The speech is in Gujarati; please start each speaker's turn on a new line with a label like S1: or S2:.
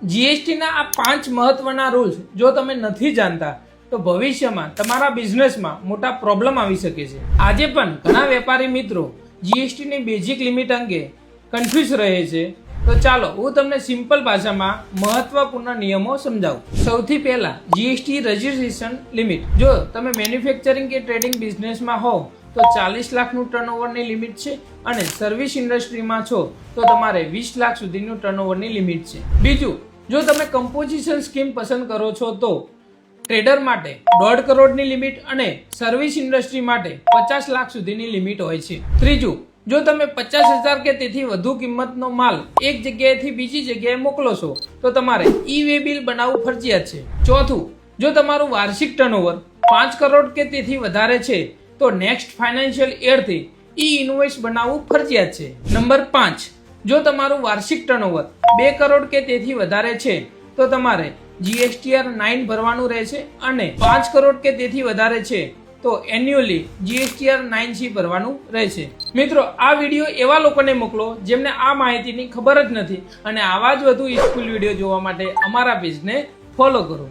S1: જીએસટીના આ 5 મહત્વના રૂલ્સ જો તમે નથી જાણતા તો ભવિષ્યમાં તમારા બિઝનેસમાં મોટા પ્રોબ્લેમ આવી શકે છે. આજે પણ ઘણા વેપારી મિત્રો જીએસટીની બેઝિક લિમિટ અંગે કન્ફ્યુઝ રહે છે. તો ચાલો હું તમને સિમ્પલ ભાષામાં મહત્વપૂર્ણ નિયમો સમજાવું. સૌથી પહેલા જીએસટી રજિસ્ટ્રેશન લિમિટ. જો તમે મેન્યુફેક્ચરિંગ કે ટ્રેડિંગ બિઝનેસમાં હોવ તો 40 લાખનું ટર્નઓવરની લિમિટ છે અને સર્વિસ ઇન્ડસ્ટ્રીમાં છો તો તમારે 20 લાખ સુધીનું ટર્નઓવરની લિમિટ છે. બીજું, જો તમે કમ્પોઝિશન સ્કીમ પસંદ કરો છો તો ટ્રેડર માટે 1.5 કરોડની લિમિટ અને સર્વિસ ઇન્ડસ્ટ્રી માટે 50 લાખ સુધીની લિમિટ હોય છે. ત્રીજું, જો તમે 50,000 કે તેથી વધુ કિંમતનો માલ એક જગ્યાએથી બીજી જગ્યાએ મોકલો છો તો તમારે ઈ-વે બિલ બનાવવું ફરજિયાત છે. ચોથું, જો તમારું વાર્ષિક ટર્નઓવર 5 કરોડ કે તેથી વધારે છે તો નેક્સ્ટ ફાઇનાન્શિયલ યરથી ઈ ઇનવોઇસ બનાવવું ફરજિયાત છે. નંબર 5, જો તમારું વાર્ષિક ટર્નઓવર 2 કરોડ કે તેથી વધારે છે તો તમારે જીએસટીઆર 9 ભરવાનું રહેશે અને 5 કરોડ કે તેથી વધારે છે તો એન્યુઅલી જીએસટીઆર 9C ભરવાનું રહેશે. મિત્રો, આ વિડીયો એવા લોકોને મોકલો જેમને આ માહિતીની ખબર જ નથી અને આવા જ વધુ યુઝફુલ વિડીયો જોવા માટે અમારા પેજને ફોલો કરો.